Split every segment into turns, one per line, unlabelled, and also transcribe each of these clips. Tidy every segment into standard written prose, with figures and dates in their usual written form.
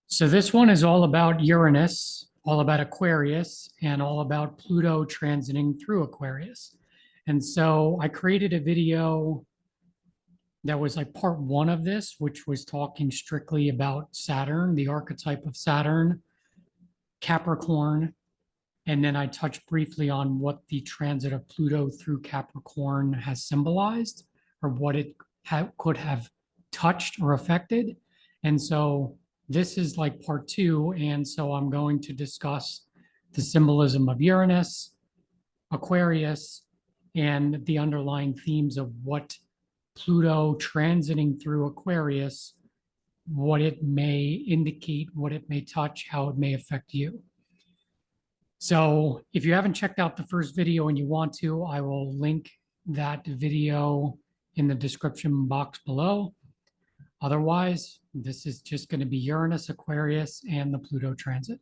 So this one is all about Uranus, all about Aquarius, and all about Pluto transiting through Aquarius. And so I created a video that was like part one of this, which was talking strictly about Saturn, the archetype of Saturn, Capricorn, and then I touched briefly on what the transit of Pluto through Capricorn has symbolized or what it could have touched or affected. And so this is like part two. And so I'm going to discuss the symbolism of Uranus, Aquarius, and the underlying themes of what Pluto transiting through Aquarius, what it may indicate, what it may touch, how it may affect you. So if you haven't checked out the first video and you want to, I will link that video in the description box below. Otherwise, this is just going to be Uranus, Aquarius, and the Pluto transit.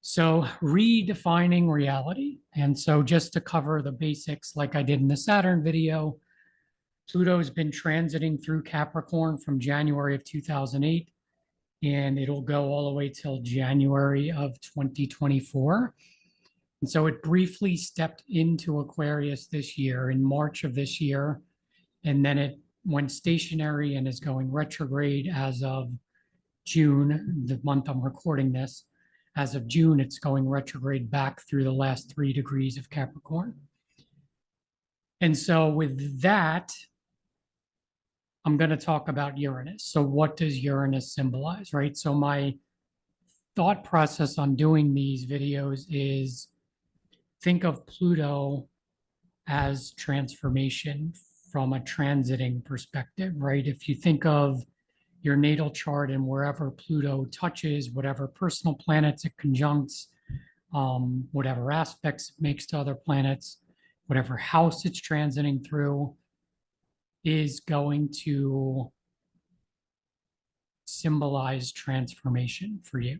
So redefining reality. And so just to cover the basics, like I did in the Saturn video, Pluto's been transiting through Capricorn from January of 2008, and it'll go all the way till January of 2024. And so it briefly stepped into Aquarius this year in March of this year, and then it went stationary and is going retrograde as of June, the month I'm recording this. As of June, it's going retrograde back through the last 3 degrees of Capricorn. And so with that, I'm going to talk about Uranus. So what does Uranus symbolize, right? So my thought process on doing these videos is think of Pluto as transformation from a transiting perspective, right? If you think of your natal chart and wherever Pluto touches, whatever personal planets it conjuncts, whatever aspects it makes to other planets, whatever house it's transiting through, is going to symbolize transformation for you.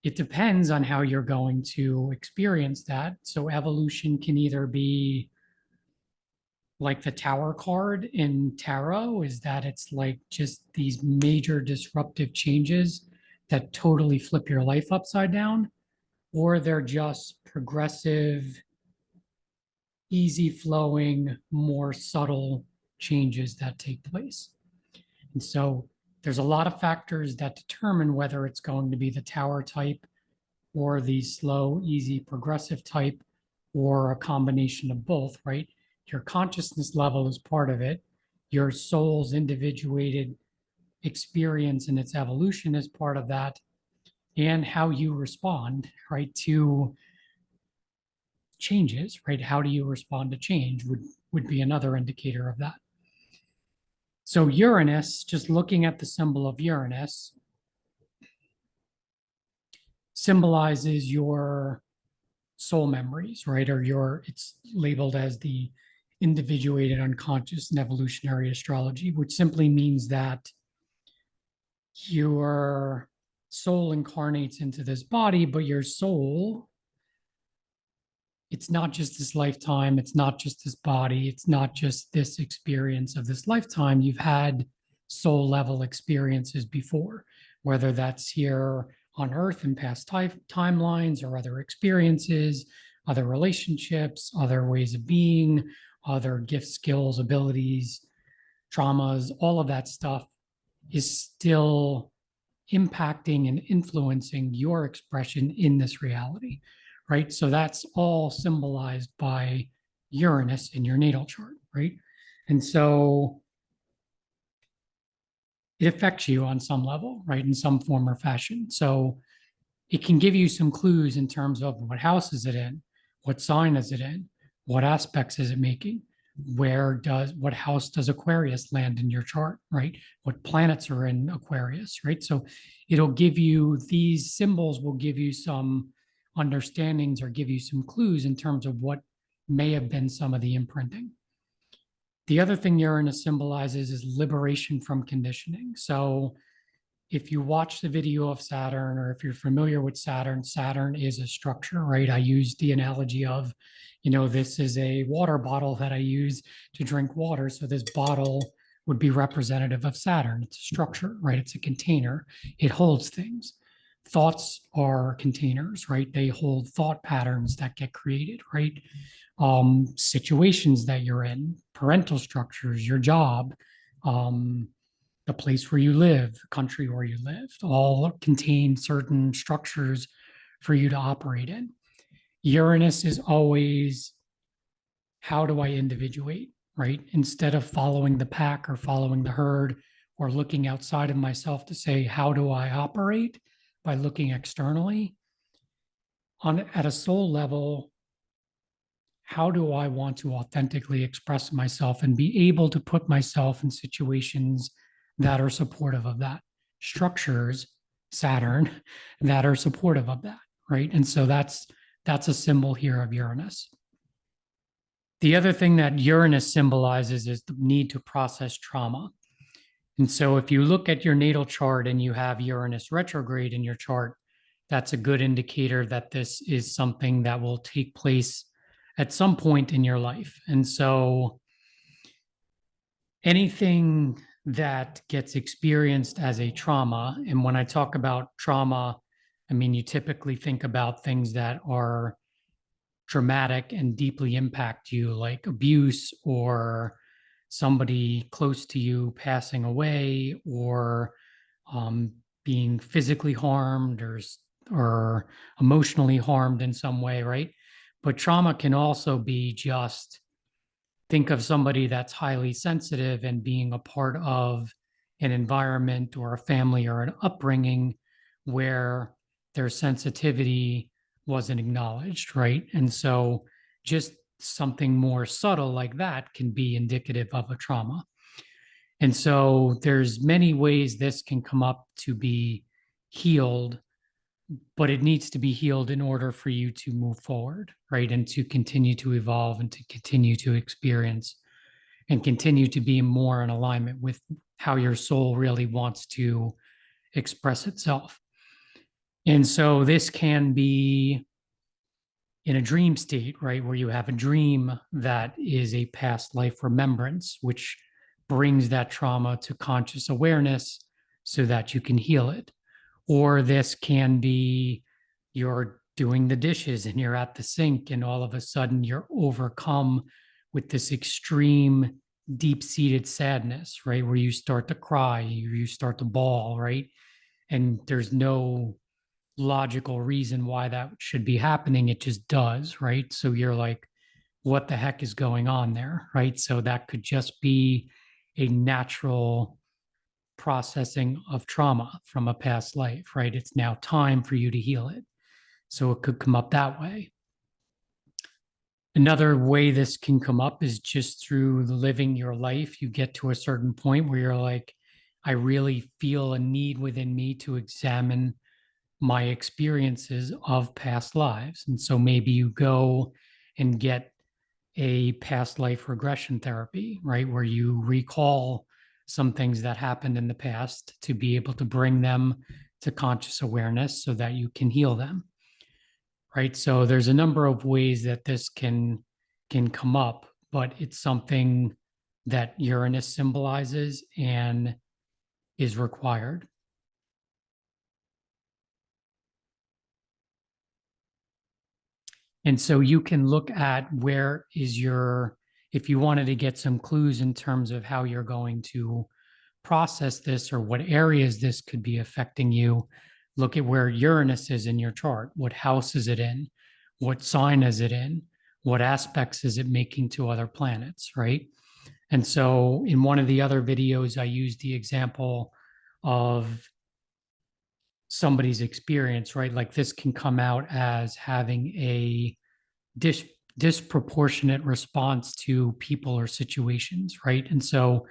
It depends on how you're going to experience that. So evolution can either be like the Tower card in tarot, is that it's like just these major disruptive changes that totally flip your life upside down, or they're just progressive, easy flowing, more subtle changes that take place. And so there's a lot of factors that determine whether it's going to be the Tower type or the slow, easy, progressive type, or a combination of both, right? Your consciousness level is part of it. Your soul's individuated experience and its evolution is part of that. And how you respond, right, to changes, right? How do you respond to change would be another indicator of that. So Uranus, just looking at the symbol of Uranus, symbolizes your soul memories, right? Or it's labeled as the individuated unconscious and evolutionary astrology, which simply means that your soul incarnates into this body, but your soul, it's not just this lifetime, it's not just this body, it's not just this experience of this lifetime. You've had soul level experiences before, whether that's here on Earth in past timelines or other experiences, other relationships, other ways of being, other gifts, skills, abilities, traumas, all of that stuff is still impacting and influencing your expression in this reality, right? So that's all symbolized by Uranus in your natal chart, right? And so it affects you on some level, right? In some form or fashion. So it can give you some clues in terms of what house is it in, what sign is it in, what aspects is it making, what house does Aquarius land in your chart, right? What planets are in Aquarius, right? So it'll give you, these symbols will give you some understandings or give you some clues in terms of what may have been some of the imprinting. The other thing Uranus symbolizes is liberation from conditioning. So if you watch the video of Saturn, or if you're familiar with Saturn, Saturn is a structure, right? I use the analogy of, this is a water bottle that I use to drink water. So this bottle would be representative of Saturn. It's a structure, right? It's a container. It holds things. Thoughts are containers, right? They hold thought patterns that get created, right? Situations that you're in, parental structures, your job, um, the place where you live, the country where you live, all contain certain structures for you to operate in. Uranus is always, how do I individuate, right? Instead of following the pack or following the herd or looking outside of myself to say, how do I operate by looking externally? At a soul level, how do I want to authentically express myself and be able to put myself in situations that are supportive of that? Structures, Saturn, that are supportive of that, right? And so that's a symbol here of Uranus. The other thing that Uranus symbolizes is the need to process trauma. And so if you look at your natal chart and you have Uranus retrograde in your chart, that's a good indicator that this is something that will take place at some point in your life. And so anything that gets experienced as a trauma, and when I talk about trauma, I mean, you typically think about things that are dramatic and deeply impact you, like abuse or somebody close to you passing away, or being physically harmed or emotionally harmed in some way, right? But trauma can also be just, think of somebody that's highly sensitive and being a part of an environment or a family or an upbringing where their sensitivity wasn't acknowledged, right? And so just something more subtle like that can be indicative of a trauma. And so there's many ways this can come up to be healed, but it needs to be healed in order for you to move forward, right? And to continue to evolve and to continue to experience and continue to be more in alignment with how your soul really wants to express itself. And so this can be in a dream state, right? Where you have a dream that is a past life remembrance, which brings that trauma to conscious awareness so that you can heal it. Or this can be, you're doing the dishes and you're at the sink and all of a sudden you're overcome with this extreme deep-seated sadness, right? Where you start to cry, you start to bawl, right? And there's no logical reason why that should be happening. It just does, right? So you're like, what the heck is going on there, right? So that could just be a natural processing of trauma from a past life, right? It's now time for you to heal it. So it could come up that way. Another way this can come up is just through living your life. You get to a certain point where you're like, I really feel a need within me to examine my experiences of past lives. And so maybe you go and get a past life regression therapy, right? Where you recall some things that happened in the past to be able to bring them to conscious awareness so that you can heal them, right? So there's a number of ways that this can come up, but it's something that Uranus symbolizes and is required. And so you can look at where is your, if you wanted to get some clues in terms of how you're going to process this or what areas this could be affecting you, look at where Uranus is in your chart. What house is it in? What sign is it in? What aspects is it making to other planets, right? And so in one of the other videos, I used the example of somebody's experience, right? Like this can come out as having a disproportionate response to people or situations, right? And so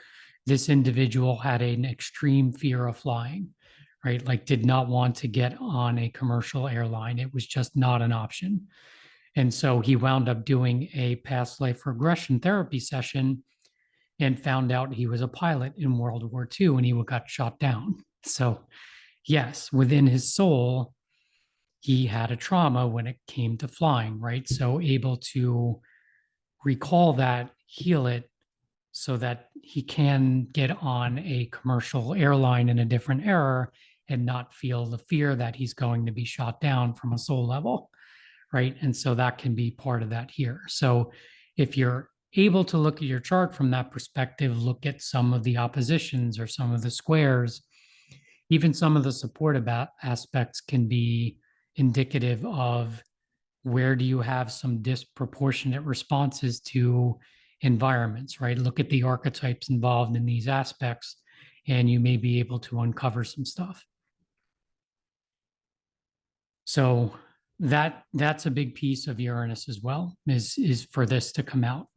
this individual had an extreme fear of flying, right? Like did not want to get on a commercial airline. It was just not an option. And so he wound up doing a past life regression therapy session and found out he was a pilot in World War II and he got shot down. So, yes, within his soul, he had a trauma when it came to flying, right? So, able to recall that, heal it, so that he can get on a commercial airline in a different era and not feel the fear that he's going to be shot down from a soul level, right? And so that can be part of that here. So if you're able to look at your chart from that perspective, look at some of the oppositions or some of the squares, even some of the supportive aspects can be indicative of where do you have some disproportionate responses to environments, right? Look at the archetypes involved in these aspects, and you may be able to uncover some stuff. So that's a big piece of Uranus as well, is for this to come out.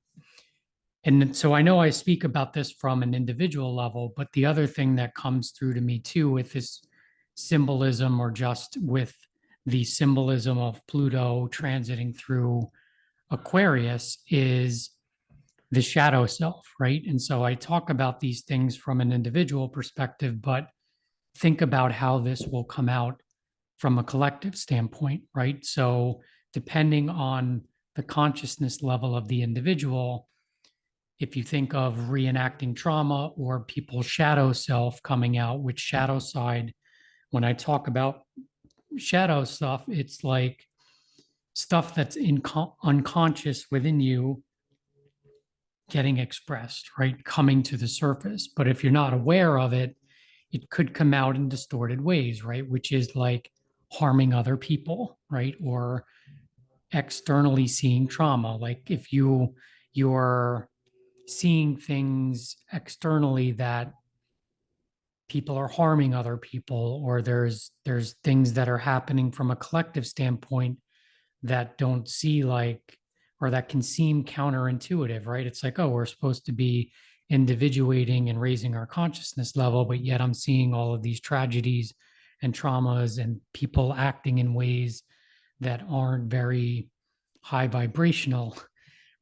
And so I know I speak about this from an individual level, but the other thing that comes through to me too with this symbolism, or just with the symbolism of Pluto transiting through Aquarius, is the shadow self, right? And so I talk about these things from an individual perspective, but think about how this will come out from a collective standpoint, right? So depending on the consciousness level of the individual, if you think of reenacting trauma or people's shadow self coming out, which shadow side, when I talk about shadow stuff, it's like stuff that's unconscious within you getting expressed, right? Coming to the surface. But if you're not aware of it, it could come out in distorted ways, right? Which is like harming other people, right? Or externally seeing trauma. Like if you're seeing things externally that people are harming other people, or there's things that are happening from a collective standpoint that don't see like, or that can seem counterintuitive, right? It's like, oh, we're supposed to be individuating and raising our consciousness level, but yet I'm seeing all of these tragedies and traumas and people acting in ways that aren't very high vibrational,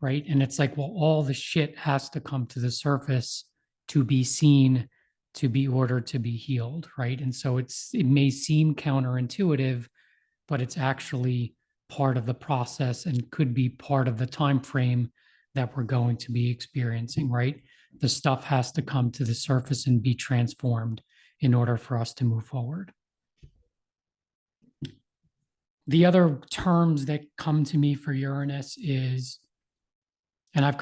right? And it's like, well, all the shit has to come to the surface to be seen, to be ordered to be healed, right? And so it may seem counterintuitive, but it's actually part of the process and could be part of the time frame that we're going to be experiencing, right? The stuff has to come to the surface and be transformed in order for us to move forward. The other terms that come to me for Uranus is, and I've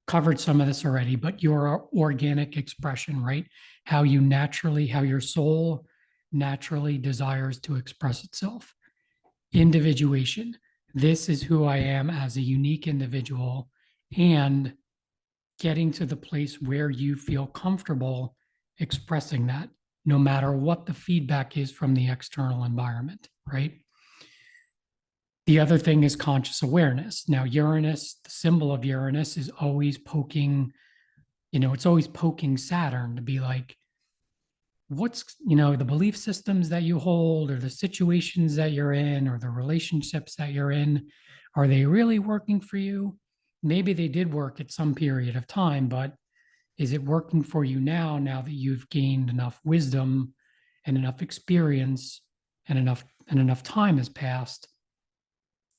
covered some of this already, but your organic expression, right? How your soul naturally desires to express itself. Individuation. This is who I am as a unique individual, and getting to the place where you feel comfortable expressing that, no matter what the feedback is from the external environment, right? The other thing is conscious awareness. Now, Uranus, the symbol of Uranus is always poking, it's always poking Saturn to be like, what's, the belief systems that you hold, or the situations that you're in, or the relationships that you're in, are they really working for you? Maybe they did work at some period of time, but is it working for you now that you've gained enough wisdom and enough experience and enough time has passed?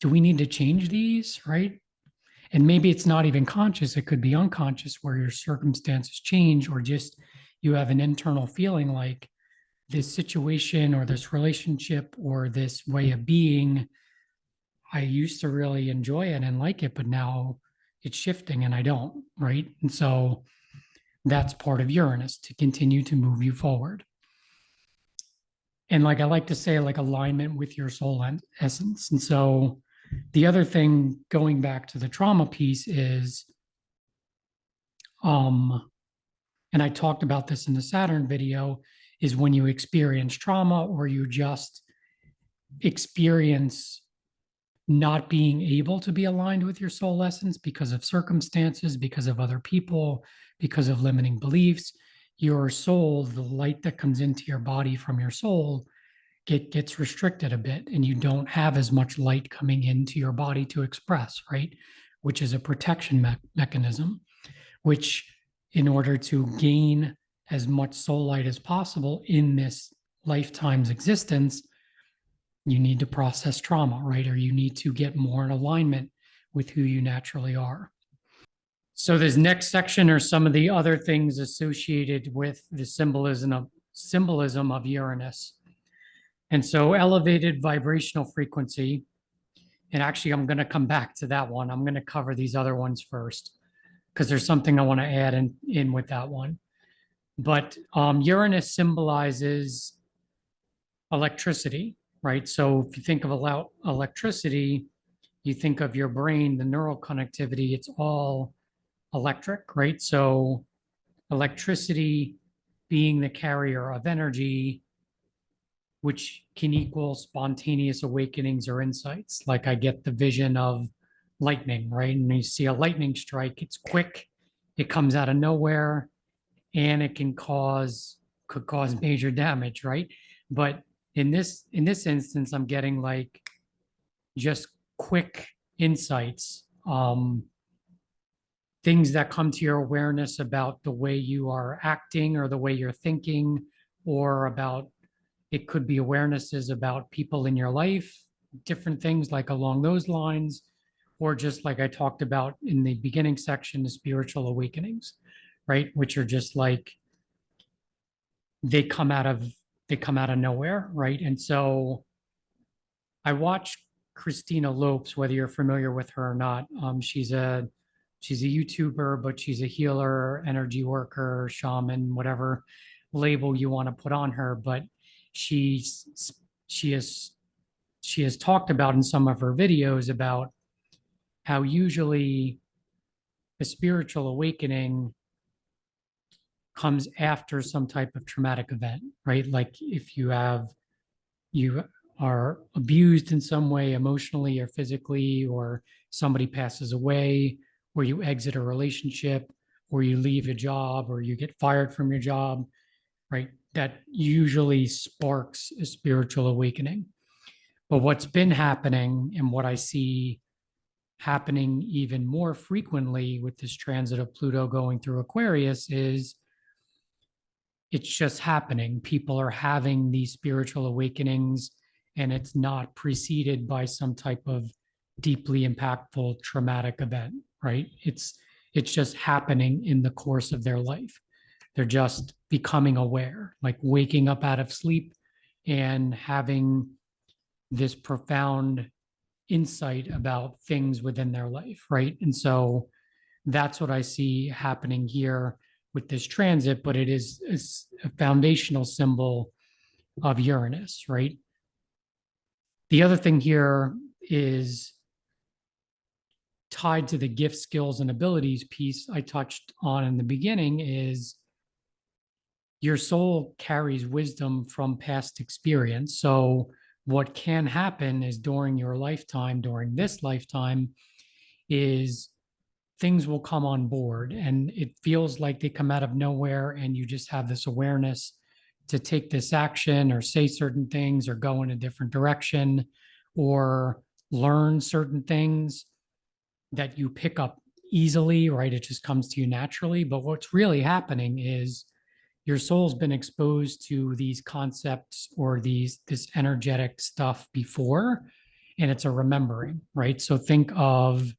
Do we need to change these, right? And maybe it's not even conscious, it could be unconscious, where your circumstances change, or just you have an internal feeling like this situation or this relationship or this way of being, I used to really enjoy it and like it, but now it's shifting and I don't, right? And so that's part of Uranus, to continue to move you forward. And like I like to say, like alignment with your soul and essence. And so the other thing, going back to the trauma piece, is and I talked about this in the Saturn video, is when you experience trauma, or you just experience not being able to be aligned with your soul essence because of circumstances, because of other people, because of limiting beliefs, your soul, the light that comes into your body from your soul, gets restricted a bit, and you don't have as much light coming into your body to express, right? Which is a protection mechanism, which, in order to gain as much soul light as possible in this lifetime's existence, you need to process trauma, right? Or you need to get more in alignment with who you naturally are. So this next section are some of the other things associated with the symbolism of Uranus. And so elevated vibrational frequency, and actually I'm going to come back to that one. I'm going to cover these other ones first because there's something I want to add in with that one. But Uranus symbolizes electricity, right? So if you think of electricity, you think of your brain, the neural connectivity, it's all electric, right? So electricity being the carrier of energy, which can equal spontaneous awakenings or insights. Like I get the vision of lightning, right? And you see a lightning strike, it's quick, it comes out of nowhere, and it could cause major damage, right? But in this instance, I'm getting like just quick insights, things that come to your awareness about the way you are acting or the way you're thinking, or about, it could be awarenesses about people in your life, different things like along those lines, or just like I talked about in the beginning section, the spiritual awakenings, right? Which are just like, they come out of nowhere, right? And so I watched Christina Lopes, whether you're familiar with her or not. She's a YouTuber, but she's a healer, energy worker, shaman, whatever label you want to put on her. But she's she has talked about in some of her videos about how usually a spiritual awakening comes after some type of traumatic event, right? Like if you are abused in some way, emotionally or physically, or somebody passes away, or you exit a relationship, or you leave a job, or you get fired from your job, right? That usually sparks a spiritual awakening. But what's been happening, and what I see happening even more frequently with this transit of Pluto going through Aquarius, is it's just happening. People are having these spiritual awakenings, and it's not preceded by some type of deeply impactful traumatic event, right? It's just happening in the course of their life. They're just becoming aware, like waking up out of sleep and having this profound insight about things within their life, right? And so that's what I see happening here with this transit, but it is a foundational symbol of Uranus, right? The other thing here is tied to the gift, skills, and abilities piece I touched on in the beginning, is your soul carries wisdom from past experience. So what can happen is during your lifetime, during this lifetime, is things will come on board and it feels like they come out of nowhere, and you just have this awareness to take this action or say certain things or go in a different direction or learn certain things that you pick up easily, right? It just comes to you naturally. But what's really happening is your soul's been exposed to these concepts or this energetic stuff before, and it's a remembering, right? So think of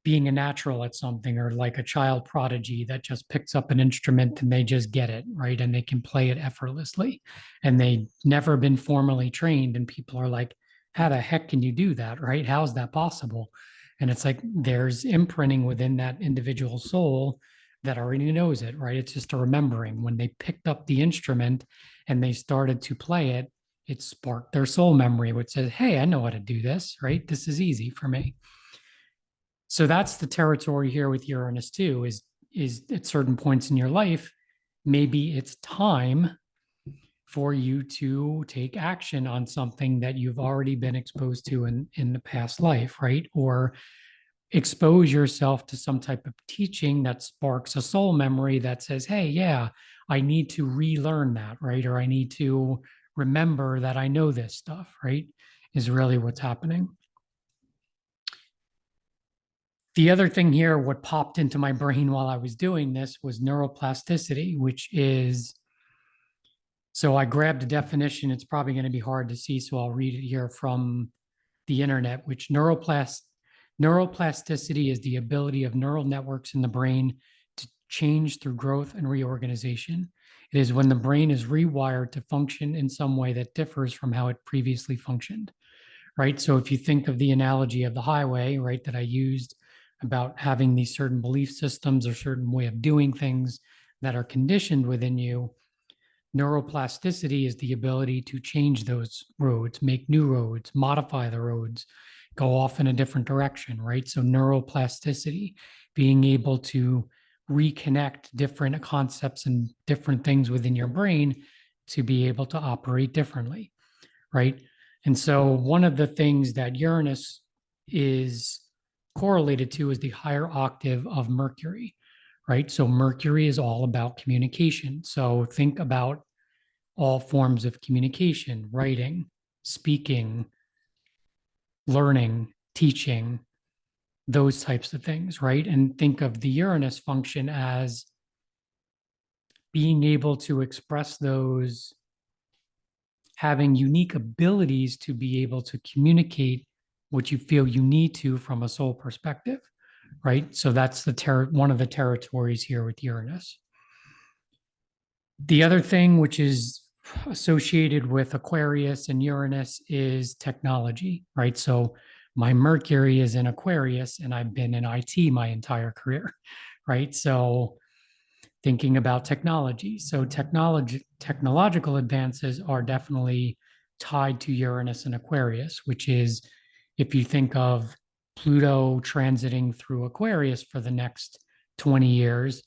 being a natural at something, or like a child prodigy that just picks up an instrument and they just get it, right? And they can play it effortlessly, and they never been formally trained. And people are like, how the heck can you do that, right? How is that possible? And it's like there's imprinting within that individual soul that already knows it, right? It's just a remembering. When they picked up the instrument and they started to play it, it sparked their soul memory, which says, hey, I know how to do this, right? This is easy for me. So that's the territory here with Uranus too, is at certain points in your life, maybe it's time for you to take action on something that you've already been exposed to in the past life, right? Or expose yourself to some type of teaching that sparks a soul memory that says, hey, yeah, I need to relearn that, right? Or I need to remember that I know this stuff, right? Is really what's happening. The other thing here, what popped into my brain while I was doing this was neuroplasticity, which is, so I grabbed a definition. It's probably going to be hard to see, so I'll read it here from the internet, which neuroplasticity is the ability of neural networks in the brain to change through growth and reorganization. It is when the brain is rewired to function in some way that differs from how it previously functioned, right? So if you think of the analogy of the highway, right, that I used about having these certain belief systems or certain way of doing things that are conditioned within you, neuroplasticity is the ability to change those roads, make new roads, modify the roads, go off in a different direction, right? So neuroplasticity, being able to reconnect different concepts and different things within your brain to be able to operate differently, right? And so one of the things that Uranus is correlated to is the higher octave of Mercury, right? So Mercury is all about communication. So think about all forms of communication, writing, speaking, learning, teaching, those types of things, right? And think of the Uranus function as being able to express those, having unique abilities to be able to communicate what you feel you need to from a soul perspective, right? So that's one of the territories here with Uranus. The other thing which is associated with Aquarius and Uranus is technology, right? So my Mercury is in Aquarius and I've been in IT my entire career, right? So thinking about technology. So technological advances are definitely tied to Uranus and Aquarius, which is if you think of Pluto transiting through Aquarius for the next 20 years,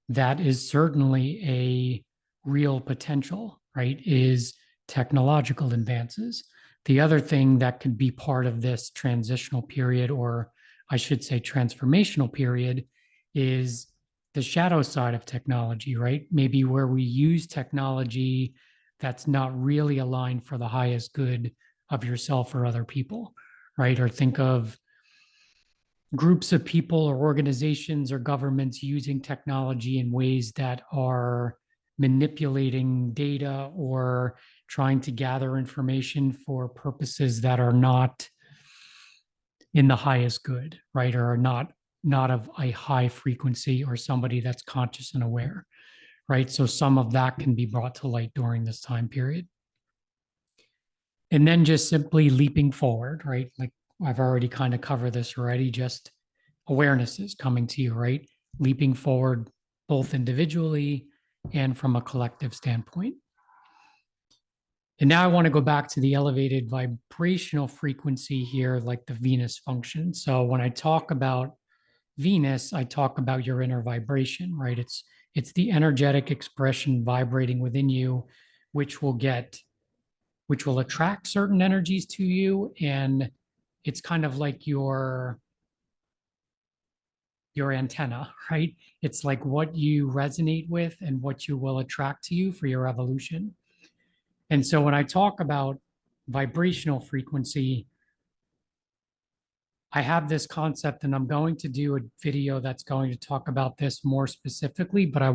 that is certainly a real potential, right? Is technological advances. The other thing that could be part of this transitional period, or I should say transformational period, is the shadow side of technology, right? Maybe where we use technology that's not really aligned for the highest good of yourself or other people, right? Or think of groups of people or organizations or governments using technology in ways that are manipulating data or trying to gather information for purposes that are not in the highest good, right? Or are not of a high frequency or somebody that's conscious and aware, right? So some of that can be brought to light during this time period. And then just simply leaping forward, right? Like I've already kind of covered this already, just awareness is coming to you, right? Leaping forward both individually and from a collective standpoint. And now I want to go back to the elevated vibrational frequency here, like the Venus function. So when I talk about Venus, I talk about your inner vibration, right? It's the energetic expression vibrating within you, which will attract certain energies to you. And it's kind of like your antenna, right? It's like what you resonate with and what you will attract to you for your evolution. And so when I talk about vibrational frequency, I have this concept and I'm going to do a video that's going to talk about this more specifically, but I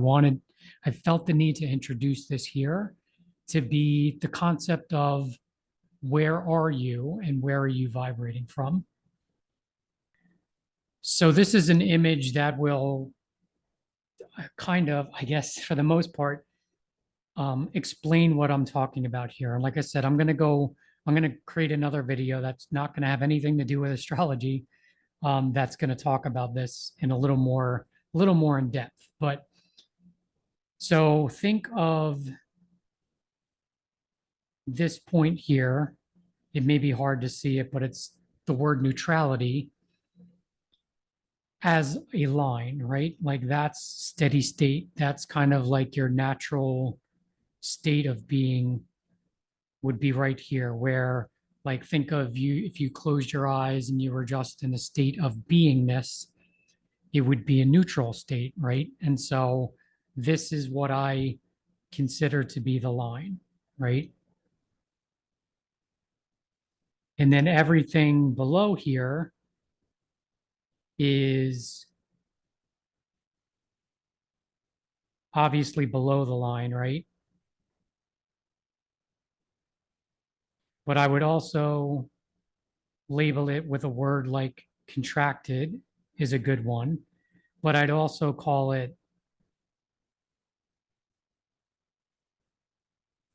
felt the need to introduce this here to be the concept of where are you and where are you vibrating from? So this is an image that will kind of, I guess, for the most part, explain what I'm talking about here. And like I said, I'm going to create another video that's not going to have anything to do with astrology. That's going to talk about this in a little more in depth. But so think of this point here. It may be hard to see it, but it's the word neutrality as a line, right? Like that's steady state. That's kind of like your natural state of being would be right here, where like think of you, if you closed your eyes and you were just in a state of beingness, it would be a neutral state, right? And so this is what I consider to be the line, right? And then everything below here is obviously below the line, right? But I would also label it with a word like contracted is a good one. But I'd also call it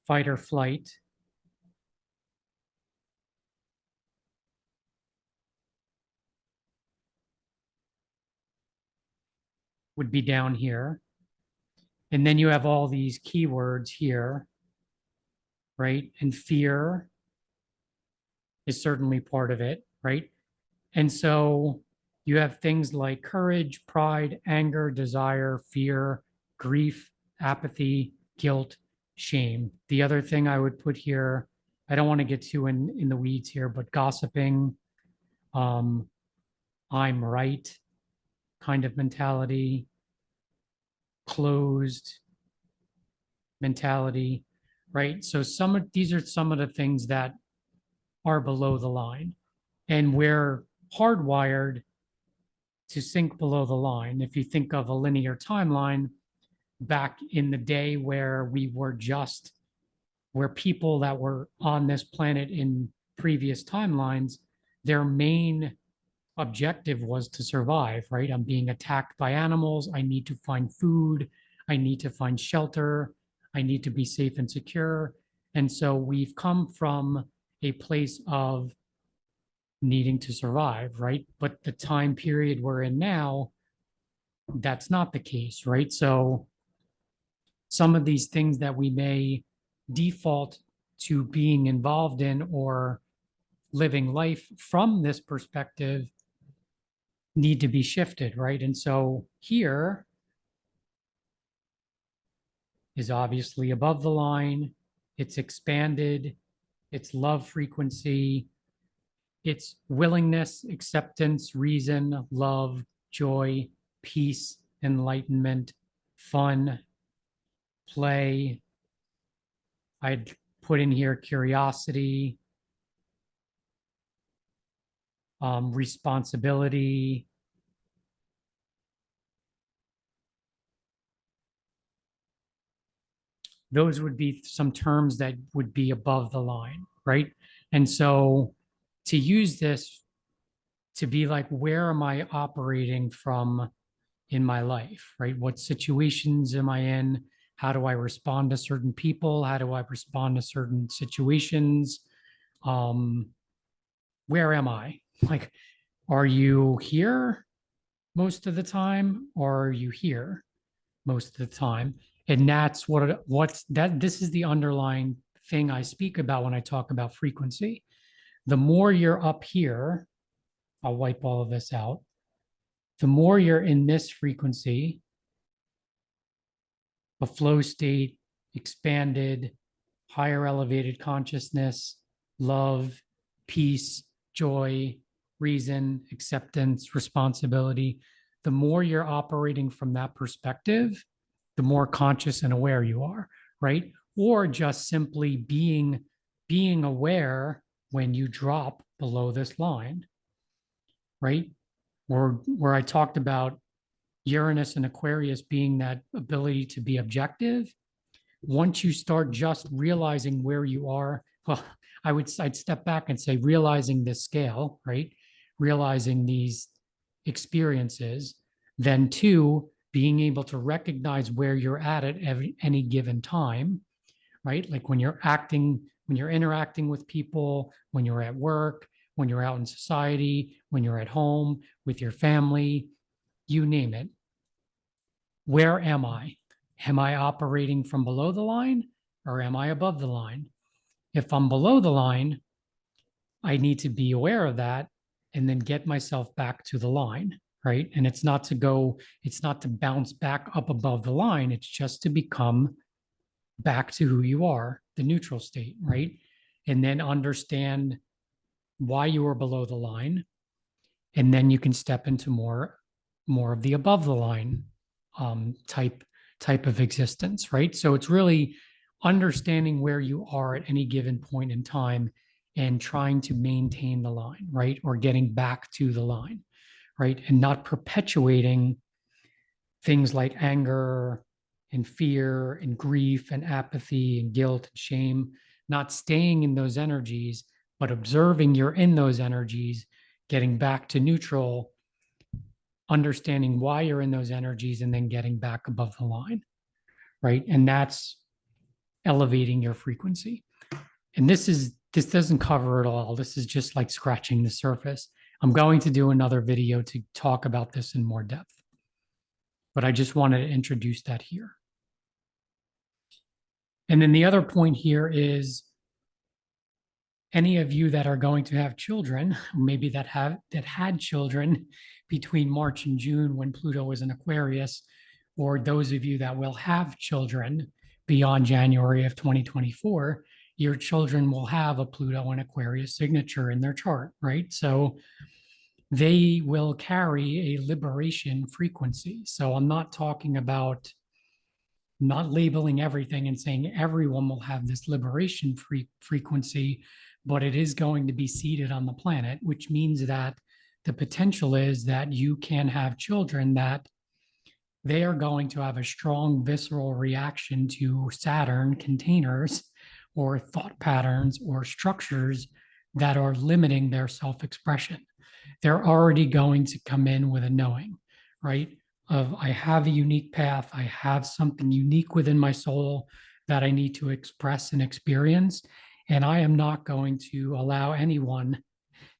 fight or flight. Would be down here. And then you have all these keywords here, right? And fear is certainly part of it, right? And so you have things like courage, pride, anger, desire, fear, grief, apathy, guilt, shame. The other thing I would put here, I don't want to get too in the weeds here, but gossiping, um, I'm right kind of mentality, closed mentality, right? So some of these are some of the things that are below the line. And we're hardwired to sink below the line. If you think of a linear timeline back in the day where we were just, where people that were on this planet in previous timelines, their main objective was to survive, right? I'm being attacked by animals. I need to find food. I need to find shelter. I need to be safe and secure. And so we've come from a place of needing to survive, right? But the time period we're in now, that's not the case, right? So some of these things that we may default to being involved in or living life from this perspective need to be shifted, right? And so here is obviously above the line, it's expanded, it's love frequency, it's willingness, acceptance, reason, love, joy, peace, enlightenment, fun, play. I'd put in here curiosity, responsibility. Those would be some terms that would be above the line, right? And so to use this to be like, where am I operating from in my life, right? What situations am I in? How do I respond to certain people? How do I respond to certain situations? Where am I? Like, are you here most of the time, or are you here most of the time? And that's what's that. This is the underlying thing I speak about when I talk about frequency. The more you're up here, I'll wipe all of this out. The more you're in this frequency, a flow state, expanded, higher elevated consciousness, love, peace, joy, reason, acceptance, responsibility. The more you're operating from that perspective, the more conscious and aware you are, right? Or just simply being aware when you drop below this line, right? Or where I talked about Uranus and Aquarius being that ability to be objective. Once you start just realizing where you are, well, I'd step back and say realizing this scale, right? Realizing these experiences, then two, being able to recognize where you're at any given time, right? Like when you're interacting with people, when you're at work, when you're out in society, when you're at home with your family, you name it. Where am I? Am I operating from below the line or am I above the line? If I'm below the line, I need to be aware of that and then get myself back to the line, right? And it's not to bounce back up above the line. It's just to become back to who you are, the neutral state, right? And then understand why you are below the line. And then you can step into more of the above the line type of existence, right? So it's really understanding where you are at any given point in time and trying to maintain the line, right? Or getting back to the line, right? And not perpetuating things like anger and fear and grief and apathy and guilt and shame, not staying in those energies, but observing you're in those energies, getting back to neutral, understanding why you're in those energies, and then getting back above the line, right? And that's elevating your frequency. And this doesn't cover it all. This is just like scratching the surface. I'm going to do another video to talk about this in more depth, but I just wanted to introduce that here. And then the other point here is any of you that are going to have children, maybe that had children between March and June when Pluto was in Aquarius, or those of you that will have children beyond January of 2024, your children will have a Pluto and Aquarius signature in their chart, right? So they will carry a liberation frequency. So I'm not talking about not labeling everything and saying everyone will have this liberation frequency, but it is going to be seated on the planet, which means that the potential is that you can have children that they are going to have a strong visceral reaction to Saturn containers or thought patterns or structures that are limiting their self-expression. They're already going to come in with a knowing, right? Of I have a unique path, I have something unique within my soul that I need to express and experience, and I am not going to allow anyone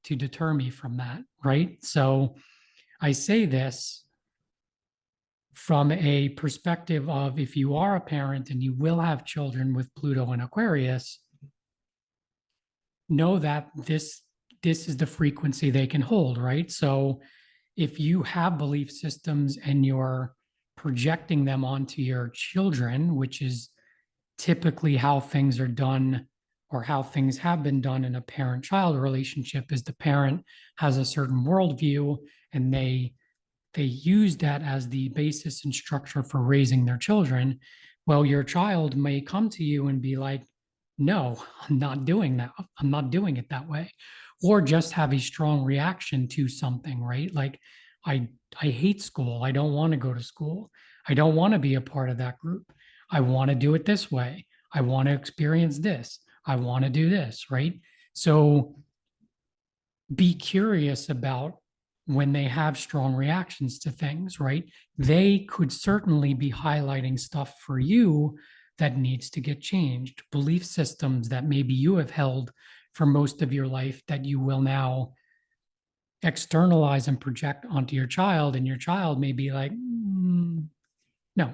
to deter me from that, right? So I say this from a perspective of if you are a parent and you will have children with Pluto and Aquarius, know that this is the frequency they can hold, right? So if you have belief systems and you're projecting them onto your children, which is typically how things are done or how things have been done in a parent-child relationship, is the parent has a certain worldview and they use that as the basis and structure for raising their children. Well, your child may come to you and be like, no, I'm not doing that. I'm not doing it that way. Or just have a strong reaction to something, right? Like, I hate school. I don't want to go to school. I don't want to be a part of that group. I want to do it this way. I want to experience this. I want to do this, right? So be curious about when they have strong reactions to things, right? They could certainly be highlighting stuff for you that needs to get changed, belief systems that maybe you have held for most of your life that you will now externalize and project onto your child. And your child may be like, no,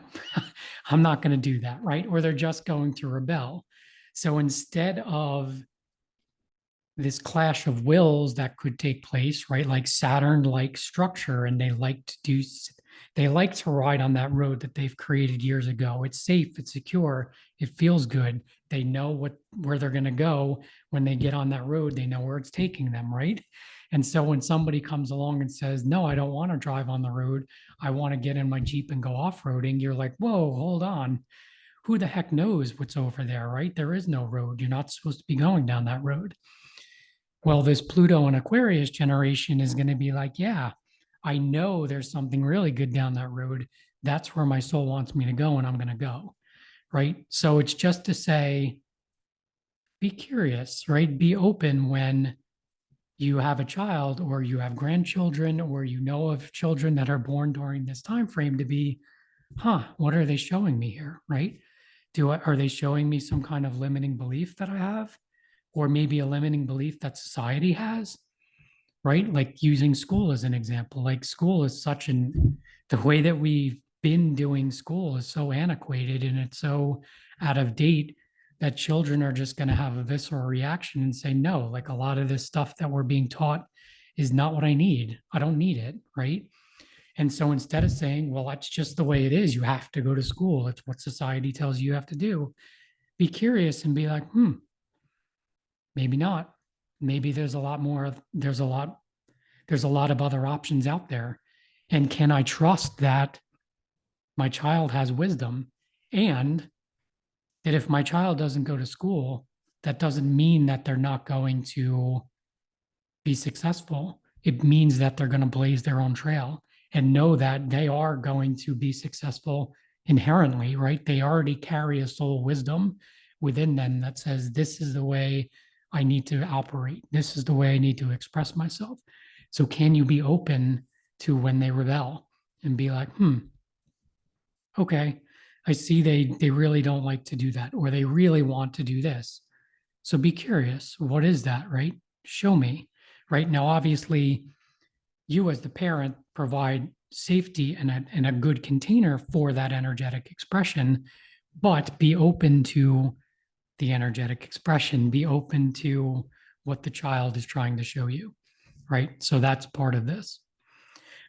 I'm not going to do that, right? Or they're just going to rebel. So instead of this clash of wills that could take place, right? Like Saturn like structure, and they like to ride on that road that they've created years ago. It's safe, it's secure, it feels good. They know where they're going to go when they get on that road. They know where it's taking them, right? And so when somebody comes along and says, no, I don't want to drive on the road, I want to get in my Jeep and go off-roading, you're like, whoa, hold on. Who the heck knows what's over there, right? There is no road. You're not supposed to be going down that road. Well, this Pluto and Aquarius generation is going to be like, yeah, I know there's something really good down that road. That's where my soul wants me to go, and I'm going to go. Right. So it's just to say, be curious, right? Be open when you have a child or you have grandchildren or you know of children that are born during this time frame to be, what are they showing me here? Right. Are they showing me some kind of limiting belief that I have? Or maybe a limiting belief that society has, right? Like using school as an example. Like school is the way that we've been doing school is so antiquated and it's so out of date that children are just going to have a visceral reaction and say, no, like a lot of this stuff that we're being taught is not what I need. I don't need it, right? And so instead of saying, well, that's just the way it is, you have to go to school, it's what society tells you have to do, be curious and be like, maybe not. Maybe there's a lot more, there's a lot of other options out there. And can I trust that my child has wisdom, and that if my child doesn't go to school, that doesn't mean that they're not going to be successful. it means that they're going to blaze their own trail and know that they are going to be successful inherently, right? They already carry a soul wisdom within them that says, this is the way I need to operate. This is the way I need to express myself. So can you be open to when they rebel and be like, okay, I see they really don't like to do that, or they really want to do this. So be curious. What is that, right? Show me. Right now, obviously, you as the parent provide safety and a good container for that energetic expression, but be open to the energetic expression, be open to what the child is trying to show you, right? So that's part of this,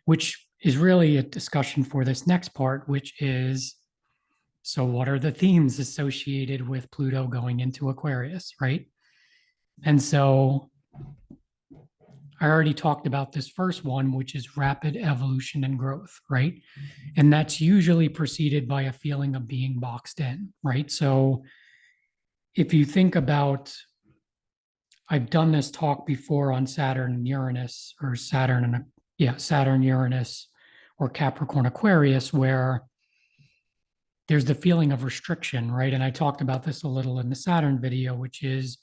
which is really a discussion for this next part, which is, so what are the themes associated with Pluto going into Aquarius, right? And so I already talked about this first one, which is rapid evolution and growth, right? And that's usually preceded by a feeling of being boxed in, right? So if you think about, I've done this talk before on Saturn and Uranus, or Saturn, Uranus, or Capricorn Aquarius, where there's the feeling of restriction, right? And I talked about this a little in the Saturn video, which is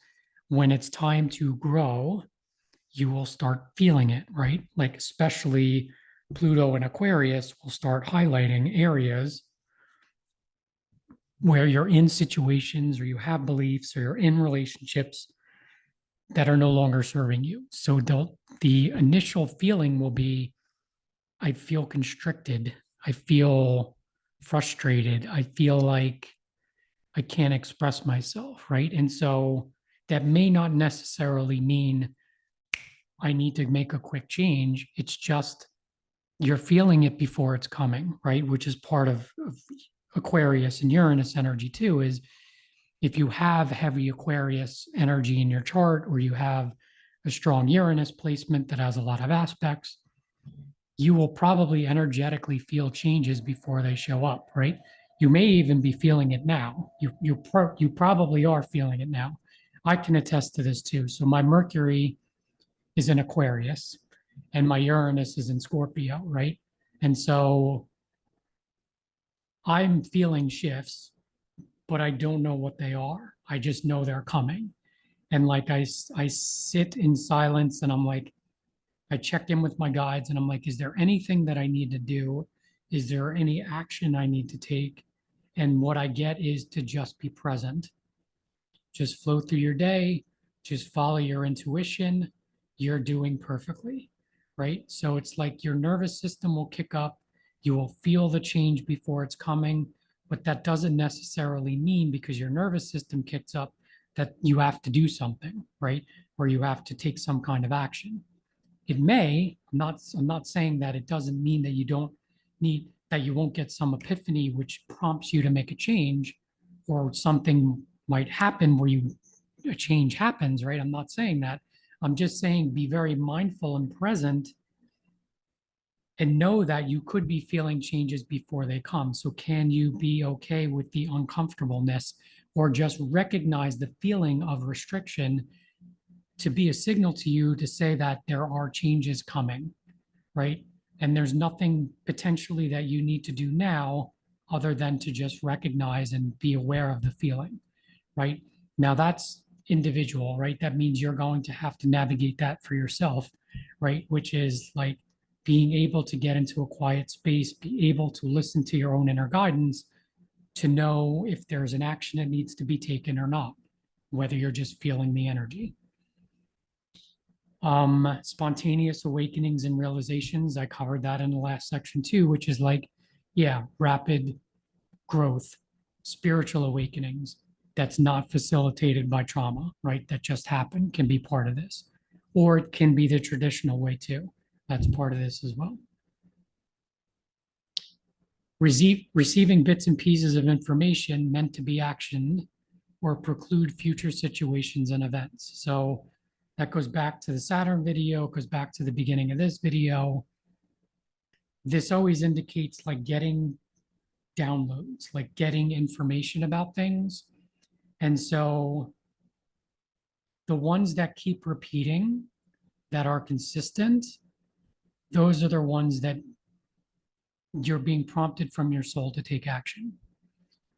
when it's time to grow, you will start feeling it, right? Like, especially Pluto and Aquarius will start highlighting areas where you're in situations or you have beliefs or you're in relationships that are no longer serving you. So the initial feeling will be, I feel constricted. I feel frustrated. I feel like I can't express myself, right? And so that may not necessarily mean I need to make a quick change. It's just you're feeling it before it's coming, right? Which is part of Aquarius and Uranus energy too, is if you have heavy Aquarius energy in your chart, or you have a strong Uranus placement that has a lot of aspects, you will probably energetically feel changes before they show up, right? You may even be feeling it now. You probably are feeling it now. I can attest to this too. So my Mercury is in Aquarius and my Uranus is in Scorpio, right? And so I'm feeling shifts, but I don't know what they are. I just know they're coming. And like I sit in silence and I'm like, I check in with my guides and I'm like, is there anything that I need to do? Is there any action I need to take? And what I get is to just be present. Just flow through your day, just follow your intuition. You're doing perfectly, right? So it's like your nervous system will kick up. You will feel the change before it's coming, but that doesn't necessarily mean because your nervous system kicks up that you have to do something, right? Or you have to take some kind of action. It may, I'm not saying that it doesn't mean that you don't need, that you won't get some epiphany which prompts you to make a change, or something might happen where a change happens, right? I'm not saying that. I'm just saying be very mindful and present and know that you could be feeling changes before they come. So can you be okay with the uncomfortableness, or just recognize the feeling of restriction to be a signal to you to say that there are changes coming, right? And there's nothing potentially that you need to do now other than to just recognize and be aware of the feeling, right? Now that's individual, right? That means you're going to have to navigate that for yourself, right? Which is like being able to get into a quiet space, be able to listen to your own inner guidance to know if there's an action that needs to be taken or not, whether you're just feeling the energy. Spontaneous awakenings and realizations, I covered that in the last section too, which is like, yeah, rapid growth, spiritual awakenings that's not facilitated by trauma, right? That just happen, can be part of this. Or it can be the traditional way too. That's part of this as well. Receiving bits and pieces of information meant to be actioned or preclude future situations and events. So that goes back to the Saturn video, goes back to the beginning of this video. This always indicates like getting downloads, like getting information about things. And so the ones that keep repeating that are consistent, those are the ones that you're being prompted from your soul to take action,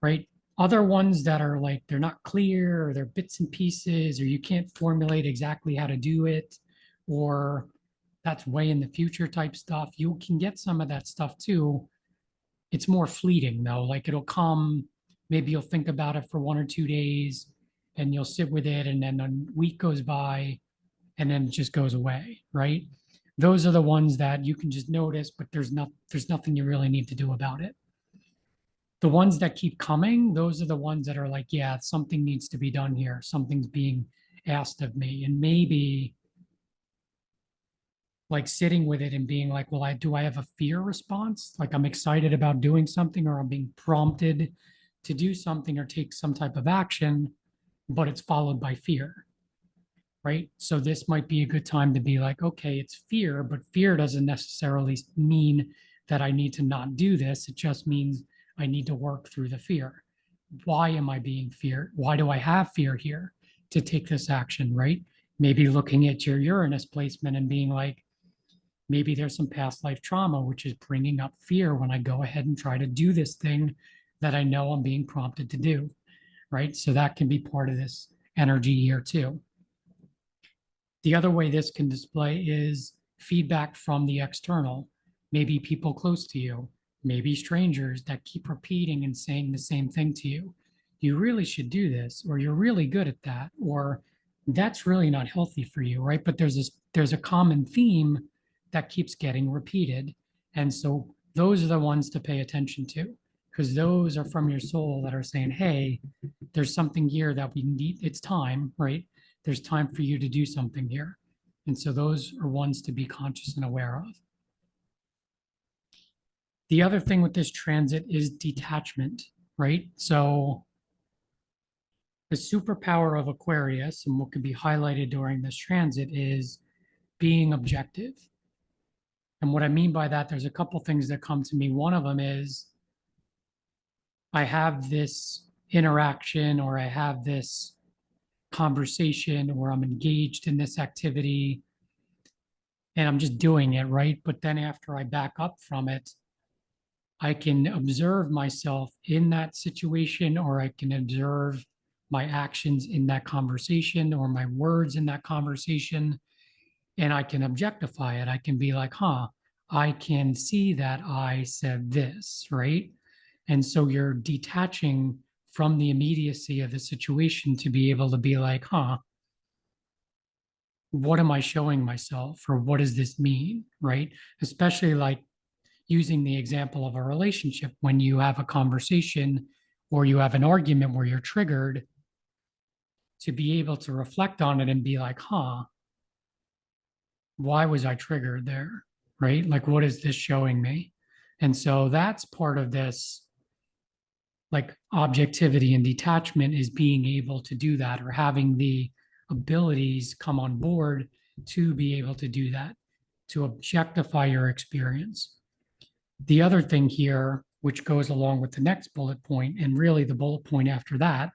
right? Other ones that are like they're not clear or they're bits and pieces or you can't formulate exactly how to do it or that's way in the future type stuff. You can get some of that stuff too. It's more fleeting though. Like it'll come, maybe you'll think about it for 1 or 2 days and you'll sit with it and then a week goes by and then it just goes away, right? Those are the ones that you can just notice, but there's nothing you really need to do about it. The ones that keep coming, those are the ones that are like, yeah, something needs to be done here. Something's being asked of me. And maybe like sitting with it and being like, well, I have a fear response? Like I'm excited about doing something or I'm being prompted to do something or take some type of action, but it's followed by fear, right? So this might be a good time to be like, okay, it's fear, but fear doesn't necessarily mean that I need to not do this. It just means I need to work through the fear. Why am I being feared? Why do I have fear here to take this action, right? Maybe looking at your Uranus placement and being like, maybe there's some past life trauma, which is bringing up fear when I go ahead and try to do this thing that I know I'm being prompted to do, right? So that can be part of this energy here too. The other way this can display is feedback from the external, maybe people close to you, maybe strangers that keep repeating and saying the same thing to you. You really should do this, or you're really good at that, or that's really not healthy for you, right? But there's a common theme that keeps getting repeated. And so those are the ones to pay attention to because those are from your soul that are saying, hey, there's something here that we need, it's time, right? There's time for you to do something here. And so those are ones to be conscious and aware of. The other thing with this transit is detachment, right? So the superpower of Aquarius and what could be highlighted during this transit is being objective. And what I mean by that, there's a couple things that come to me. One of them is I have this interaction or I have this conversation or I'm engaged in this activity and I'm just doing it, right? But then after I back up from it, I can observe myself in that situation, or I can observe my actions in that conversation or my words in that conversation, and I can objectify it. I can be like, huh, I can see that I said this, right? And so you're detaching from the immediacy of the situation to be able to be like, huh, what am I showing myself or what does this mean, right? Especially like using the example of a relationship when you have a conversation or you have an argument where you're triggered to be able to reflect on it and be like, huh, why was I triggered there, right? Like, what is this showing me? And so that's part of this like objectivity and detachment is being able to do that or having the abilities come on board to be able to do that, to objectify your experience. The other thing here, which goes along with the next bullet point, and really the bullet point after that,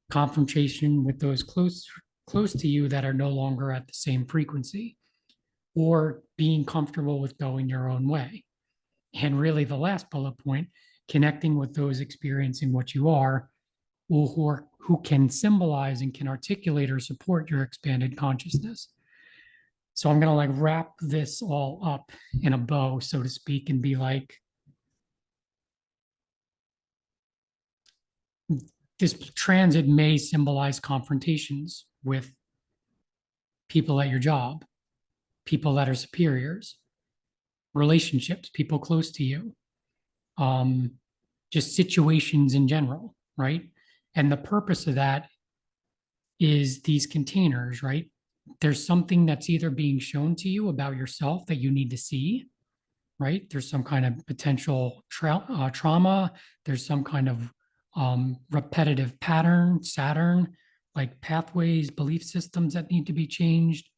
confrontation with those close to you that are no longer at the same frequency, or being comfortable with going your own way. And really the last bullet point, connecting with those experiencing what you are, who can symbolize and can articulate or support your expanded consciousness. So I'm going to like wrap this all up in a bow, so to speak, and be like, this transit may symbolize confrontations with people at your job, people that are superiors, relationships, people close to you, um, just situations in general, right? And the purpose of that is these containers, right? There's something that's either being shown to you about yourself that you need to see, right? There's some kind of potential trauma. There's some kind of repetitive pattern, Saturn, like pathways, belief systems that need to be changed,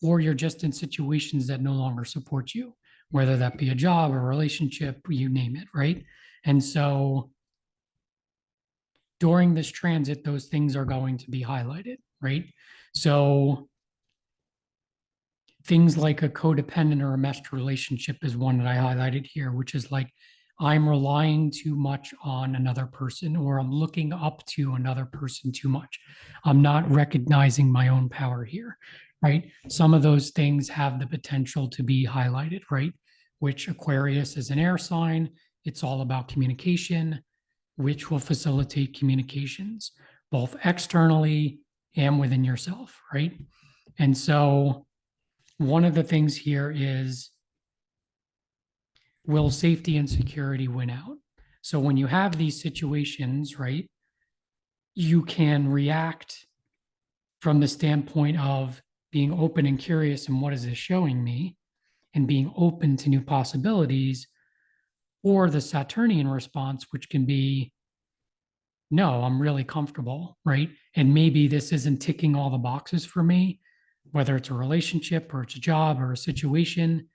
or you're just in situations that no longer support you, whether that be a job, a relationship, you name it, right? And so during this transit, those things are going to be highlighted, right? So things like a codependent or a meshed relationship is one that I highlighted here, which is like I'm relying too much on another person, or I'm looking up to another person too much. I'm not recognizing my own power here, right? Some of those things have the potential to be highlighted, right? Which Aquarius is an air sign. It's all about communication, which will facilitate communications, both externally and within yourself, right? And so one of the things here is, will safety and security win out? So when you have these situations, right, you can react from the standpoint of being open and curious and what is this showing me, and being open to new possibilities, or the Saturnian response, which can be, no, I'm really comfortable, right? And maybe this isn't ticking all the boxes for me, whether it's a relationship or it's a job or a situation,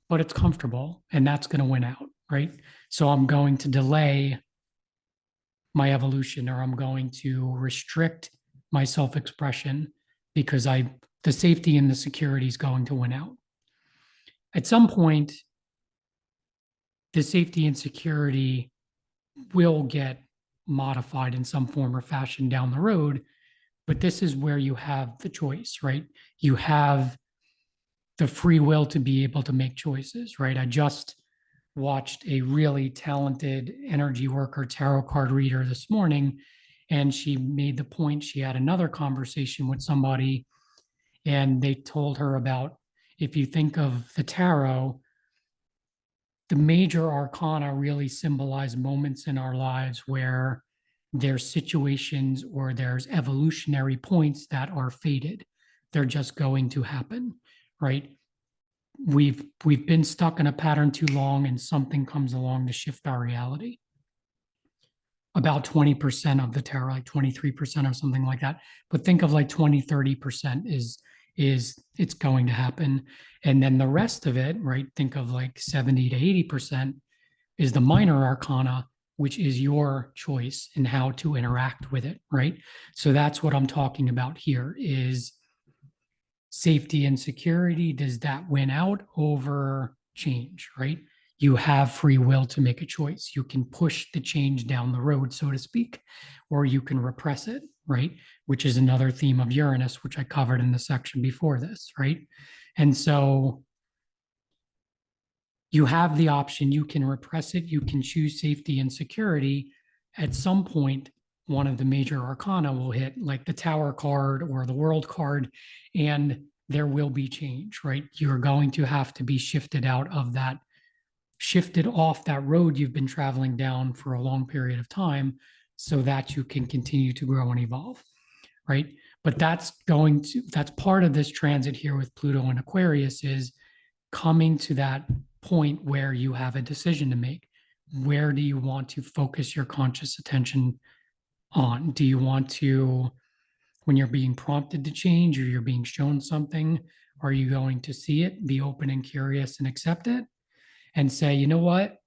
but it's comfortable and that's going to win out, right? So I'm going to delay my evolution, or I'm going to restrict my self-expression because the safety and the security is going to win out. At some point, the safety and security will get modified in some form or fashion down the road, but this is where you have the choice, right? You have the free will to be able to make choices, right? I just watched a really talented energy worker tarot card reader this morning, and she made the point, she had another conversation with somebody, and they told her about, if you think of the tarot, the major arcana really symbolize moments in our lives where there's situations or there's evolutionary points that are fated. They're just going to happen, right? We've been stuck in a pattern too long, and something comes along to shift our reality. About 20% of the tarot, like 23% or something like that. But think of like 20-30% is it's going to happen. And then the rest of it, right? Think of like 70 to 80% is the minor arcana, which is your choice in how to interact with it, right? So that's what I'm talking about here is safety and security. Does that win out over change, right? You have free will to make a choice. You can push the change down the road, so to speak, or you can repress it, right? Which is another theme of Uranus, which I covered in the section before this, right? And so you have the option, you can repress it, you can choose safety and security. At some point, one of the major arcana will hit, like the Tower card or the World card, and there will be change, right? You're going to have to be shifted out of that, shifted off that road you've been traveling down for a long period of time so that you can continue to grow and evolve, right? But that's part of this transit here with Pluto and Aquarius, is coming to that point where you have a decision to make. Where do you want to focus your conscious attention on? Do you want to, when you're being prompted to change or you're being shown something, are you going to see it, be open and curious and accept it and say, you know what?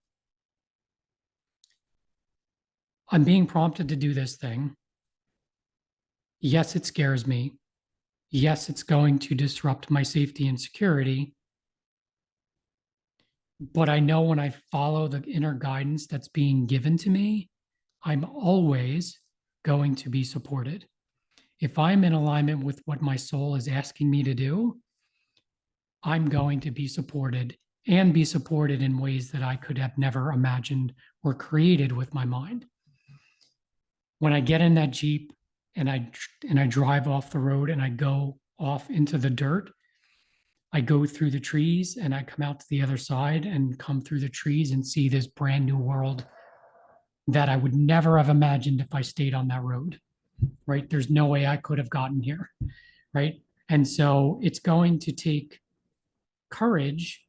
I'm being prompted to do this thing. Yes, it scares me. Yes, it's going to disrupt my safety and security. But I know when I follow the inner guidance that's being given to me, I'm always going to be supported. If I'm in alignment with what my soul is asking me to do, I'm going to be supported, and be supported in ways that I could have never imagined or created with my mind. When I get in that Jeep and I drive off the road and I go off into the dirt, I go through the trees and I come out to the other side and come through the trees and see this brand new world that I would never have imagined if I stayed on that road, right? There's no way I could have gotten here, right? And so it's going to take courage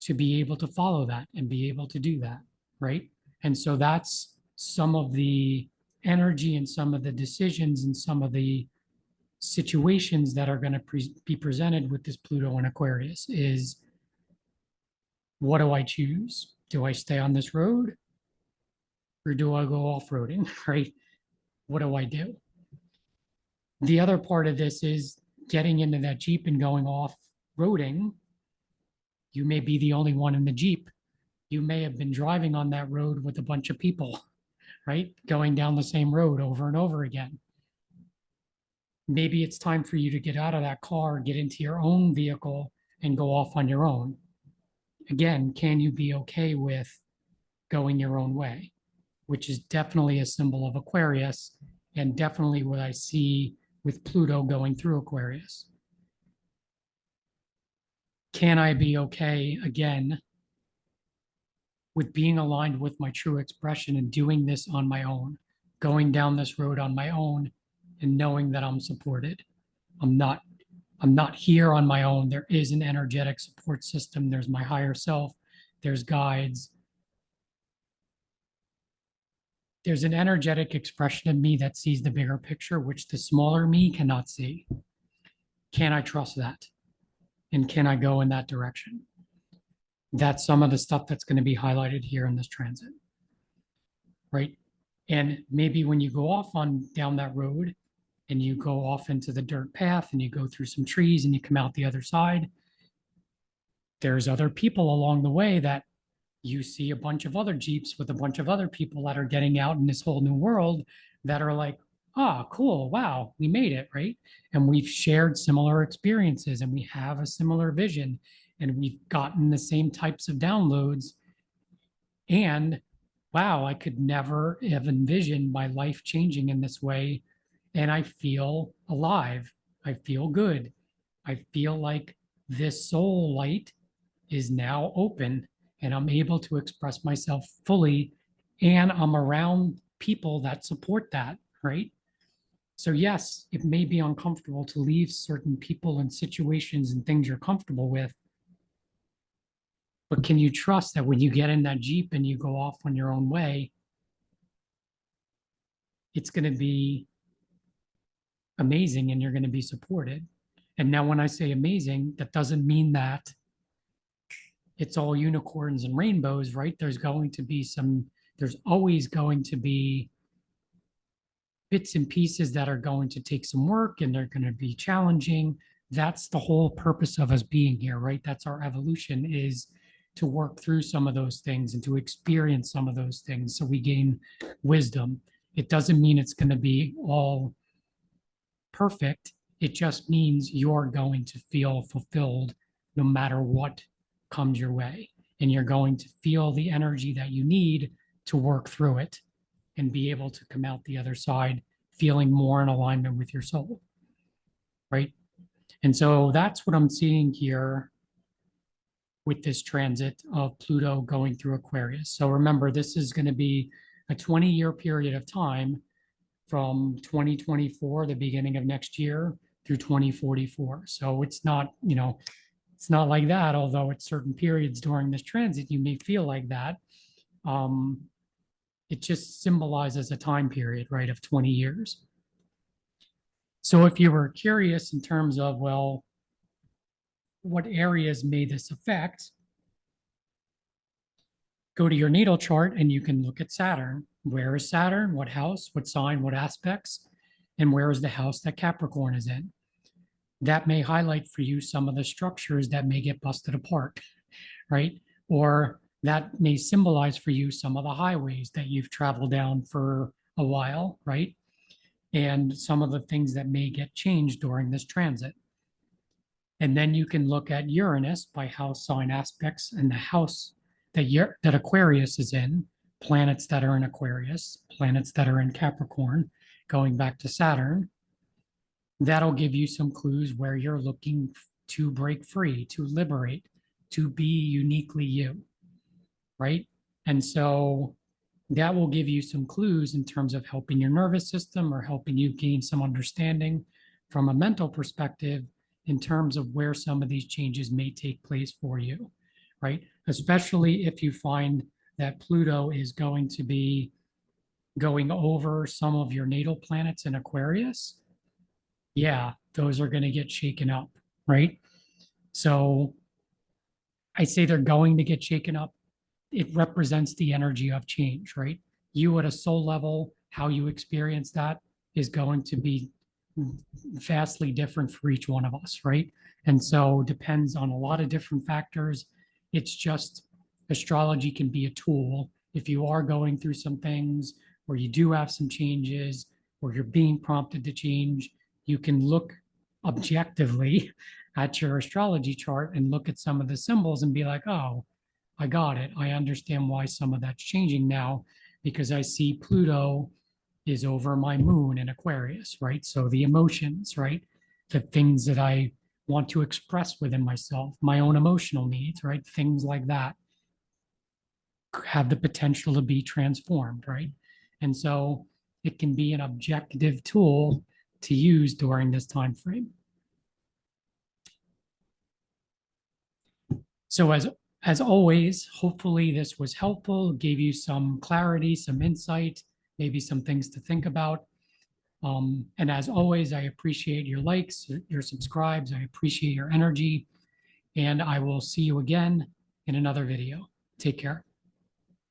to be able to follow that and be able to do that, right? And so that's some of the energy and some of the decisions and some of the situations that are going to be presented with this Pluto and Aquarius is, what do I choose? Do I stay on this road or do I go off-roading, right? What do I do? The other part of this is getting into that Jeep and going off roading, you may be the only one in the Jeep. You may have been driving on that road with a bunch of people, right? Going down the same road over and over again. Maybe it's time for you to get out of that car, get into your own vehicle, and go off on your own. Again, can you be okay with going your own way? Which is definitely a symbol of Aquarius, and definitely what I see with Pluto going through Aquarius. Can I be okay again with being aligned with my true expression and doing this on my own, going down this road on my own, and knowing that I'm supported? I'm not here on my own. There is an energetic support system. There's my higher self. There's guides. There's an energetic expression of me that sees the bigger picture, which the smaller me cannot see. Can I trust that? And can I go in that direction? That's some of the stuff that's going to be highlighted here in this transit, right? And maybe when you go off on down that road and you go off into the dirt path and you go through some trees and you come out the other side, there's other people along the way that you see a bunch of other Jeeps with a bunch of other people that are getting out in this whole new world that are like, ah, cool, wow, we made it, right? And we've shared similar experiences and we have a similar vision and we've gotten the same types of downloads. And wow, I could never have envisioned my life changing in this way. And I feel alive. I feel good. I feel like this soul light is now open and I'm able to express myself fully. And I'm around people that support that, right? So, yes, it may be uncomfortable to leave certain people and situations and things you're comfortable with. But can you trust that when you get in that Jeep and you go off on your own way, it's going to be amazing and you're going to be supported? And now, when I say amazing, that doesn't mean that it's all unicorns and rainbows, right? There's always going to be bits and pieces that are going to take some work and they're going to be challenging. That's the whole purpose of us being here, right? That's our evolution, is to work through some of those things and to experience some of those things so we gain wisdom. It doesn't mean it's going to be all perfect. It just means you're going to feel fulfilled no matter what comes your way. And you're going to feel the energy that you need to work through it and be able to come out the other side feeling more in alignment with your soul, right? And so that's what I'm seeing here with this transit of Pluto going through Aquarius. So remember, this is going to be a 20-year period of time from 2024, the beginning of next year, through 2044. So it's not, it's not like that, although at certain periods during this transit, you may feel like that. It just symbolizes a time period, right, of 20 years. So if you were curious in terms of, well, what areas may this affect, go to your natal chart and you can look at Saturn. Where is Saturn? What house? What sign? What aspects? And where is the house that Capricorn is in? That may highlight for you some of the structures that may get busted apart, right? Or that may symbolize for you some of the highways that you've traveled down for a while, right? And some of the things that may get changed during this transit. And then you can look at Uranus by house sign aspects and the house that Aquarius is in, planets that are in Aquarius, planets that are in Capricorn, going back to Saturn. That'll give you some clues where you're looking to break free, to liberate, to be uniquely you, right? And so that will give you some clues in terms of helping your nervous system or helping you gain some understanding from a mental perspective in terms of where some of these changes may take place for you, right? Especially if you find that Pluto is going to be going over some of your natal planets in Aquarius. Yeah, those are going to get shaken up, right? So I say they're going to get shaken up. It represents the energy of change, right? You at a soul level, how you experience that is going to be vastly different for each one of us, right? And so depends on a lot of different factors. It's just astrology can be a tool if you are going through some things or you do have some changes or you're being prompted to change, you can look objectively at your astrology chart and look at some of the symbols and be like, oh, I got it. I understand why some of that's changing now because I see Pluto is over my moon in Aquarius, right? So the emotions, right? The things that I want to express within myself, my own emotional needs, right? Things like that have the potential to be transformed, right? And so it can be an objective tool to use during this time frame. So as always, hopefully this was helpful, gave you some clarity, some insight, maybe some things to think about. And as always, I appreciate your likes, your subscribes. I appreciate your energy. And I will see you again in another video. Take care.